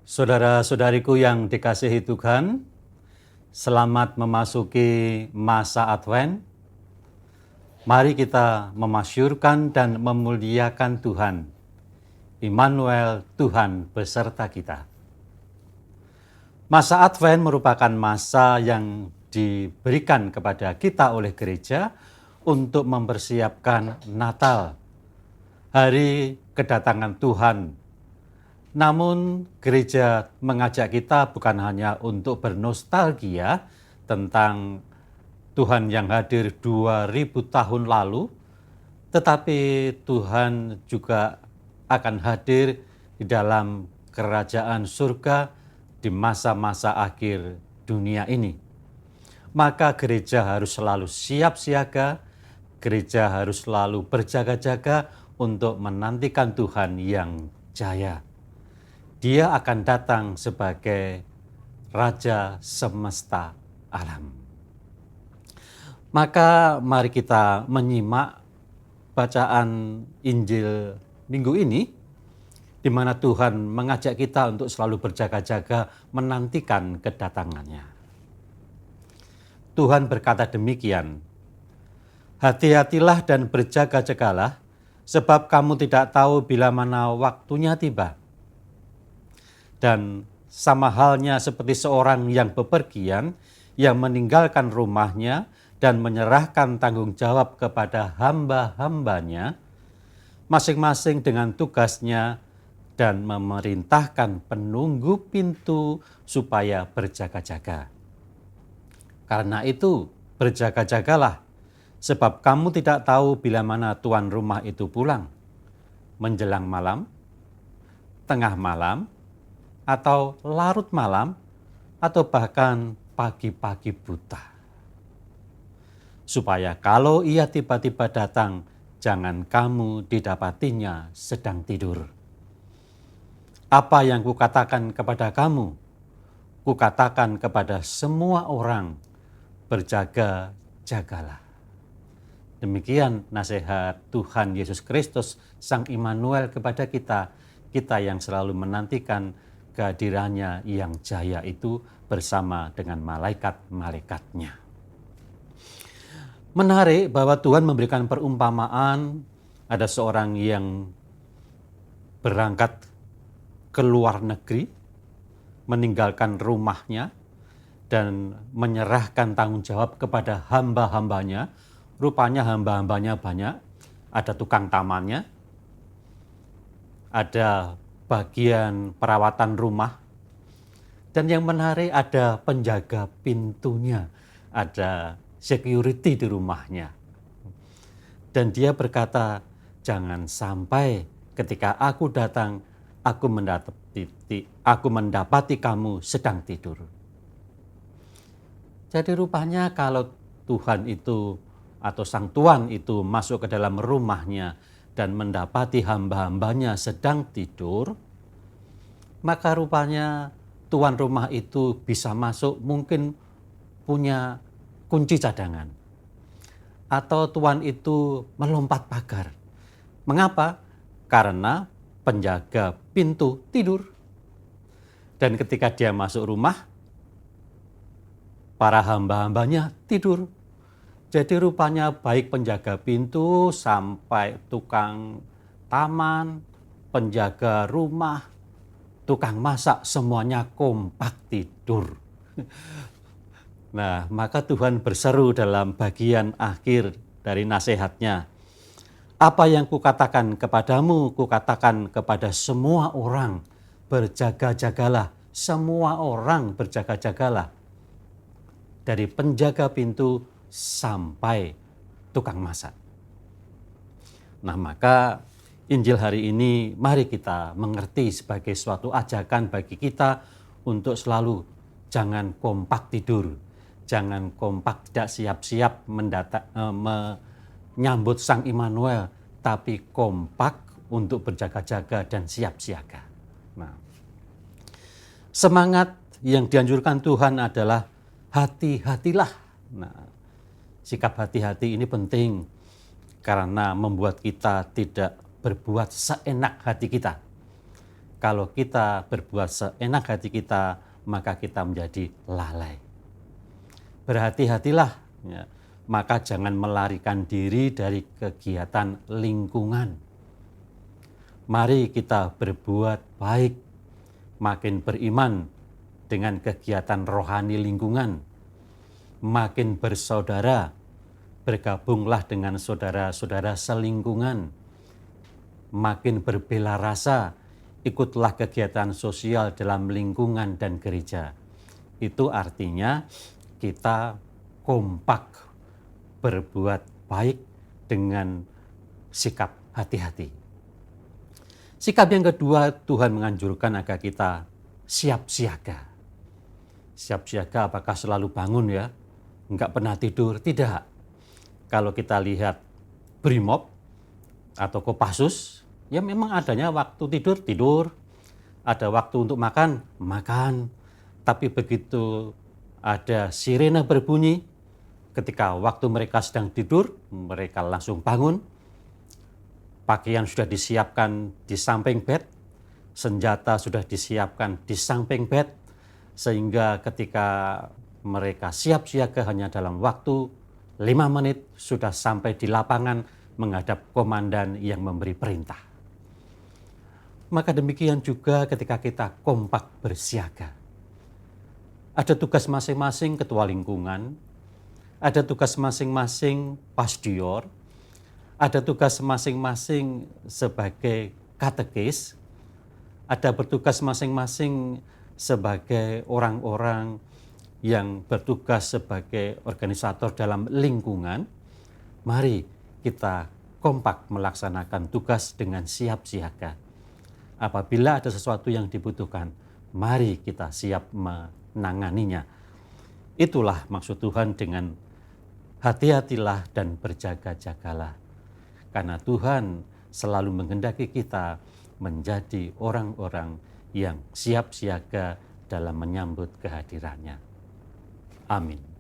Saudara-saudariku yang dikasihi Tuhan, selamat memasuki masa Advent. Mari kita memasyurkan dan memuliakan Tuhan. Immanuel, Tuhan beserta kita. Masa Advent merupakan masa yang diberikan kepada kita oleh gereja untuk mempersiapkan Natal, hari kedatangan Tuhan. Namun gereja mengajak kita bukan hanya untuk bernostalgia tentang Tuhan yang hadir 2000 tahun lalu, tetapi Tuhan juga akan hadir di dalam kerajaan surga di masa-masa akhir dunia ini. Maka gereja harus selalu siap siaga, gereja harus selalu berjaga-jaga untuk menantikan Tuhan yang jaya. Dia akan datang sebagai Raja semesta alam. Maka mari kita menyimak bacaan Injil minggu ini, di mana Tuhan mengajak kita untuk selalu berjaga-jaga menantikan kedatangannya. Tuhan berkata demikian, "Hati-hatilah dan berjaga-jagalah, sebab kamu tidak tahu bila mana waktunya tiba." Dan sama halnya seperti seorang yang bepergian, yang meninggalkan rumahnya dan menyerahkan tanggung jawab kepada hamba-hambanya, masing-masing dengan tugasnya, dan memerintahkan penunggu pintu supaya berjaga-jaga. Karena itu, berjaga-jagalah, sebab kamu tidak tahu bila mana tuan rumah itu pulang, menjelang malam, tengah malam, atau larut malam, atau bahkan pagi-pagi buta. Supaya kalau ia tiba-tiba datang, jangan kamu didapatinya sedang tidur. Apa yang kukatakan kepada kamu, kukatakan kepada semua orang, berjaga-jagalah. Demikian nasihat Tuhan Yesus Kristus, Sang Immanuel kepada kita, kita yang selalu menantikan kehadirannya yang jaya itu bersama dengan malaikat-malaikatnya. Menarik bahwa Tuhan memberikan perumpamaan, ada seorang yang berangkat ke luar negeri, meninggalkan rumahnya, dan menyerahkan tanggung jawab kepada hamba-hambanya. Rupanya hamba-hambanya banyak, ada tukang tamannya, ada bagian perawatan rumah, dan yang menarik ada penjaga pintunya, ada security di rumahnya. Dan dia berkata, jangan sampai ketika aku datang, aku mendapati kamu sedang tidur. Jadi rupanya kalau Tuhan itu atau Sang Tuan itu masuk ke dalam rumahnya dan mendapati hamba-hambanya sedang tidur, maka rupanya tuan rumah itu bisa masuk, mungkin punya kunci cadangan. Atau tuan itu melompat pagar. Mengapa? Karena penjaga pintu tidur. Dan ketika dia masuk rumah, para hamba-hambanya tidur. Jadi rupanya baik penjaga pintu sampai tukang taman, penjaga rumah, tukang masak, semuanya kompak tidur. Nah, maka Tuhan berseru dalam bagian akhir dari nasihatnya. Apa yang kukatakan kepadamu, kukatakan kepada semua orang, berjaga-jagalah. Semua orang berjaga-jagalah. Dari penjaga pintu sampai tukang masak. Nah, maka Injil hari ini mari kita mengerti sebagai suatu ajakan bagi kita untuk selalu jangan kompak tidur, jangan kompak tidak siap-siap menyambut Sang Immanuel, tapi kompak untuk berjaga-jaga dan siap siaga. Nah, semangat yang dianjurkan Tuhan adalah hati-hatilah. Nah, sikap hati-hati ini penting karena membuat kita tidak berbuat seenak hati kita. Kalau kita berbuat seenak hati kita, maka kita menjadi lalai. Berhati-hatilah, ya, maka jangan melarikan diri dari kegiatan lingkungan. Mari kita berbuat baik, makin beriman dengan kegiatan rohani lingkungan, makin bersaudara, bergabunglah dengan saudara-saudara selingkungan, makin berbela rasa, ikutlah kegiatan sosial dalam lingkungan dan gereja. Itu artinya kita kompak berbuat baik dengan sikap hati-hati. Sikap yang kedua, Tuhan menganjurkan agar kita siap siaga. Siap siaga apakah selalu bangun ya? Enggak pernah tidur? Tidak. Kalau kita lihat Brimob atau Kopassus, ya memang adanya waktu tidur, ada waktu untuk makan. Tapi begitu ada sirene berbunyi, ketika waktu mereka sedang tidur, mereka langsung bangun. Pakaian sudah disiapkan di samping bed, senjata sudah disiapkan di samping bed, sehingga ketika mereka siap siaga hanya dalam waktu 5 menit sudah sampai di lapangan menghadap komandan yang memberi perintah. Maka demikian juga ketika kita kompak bersiaga. Ada tugas masing-masing ketua lingkungan, ada tugas masing-masing pasdior, ada tugas masing-masing sebagai katekis, ada bertugas masing-masing sebagai orang-orang yang bertugas sebagai organisator dalam lingkungan. Mari kita kompak melaksanakan tugas dengan siap siaga. Apabila ada sesuatu yang dibutuhkan, mari kita siap menanganinya. Itulah maksud Tuhan dengan hati-hatilah dan berjaga-jagalah. Karena Tuhan selalu menghendaki kita menjadi orang-orang yang siap siaga dalam menyambut kehadirannya. Amin.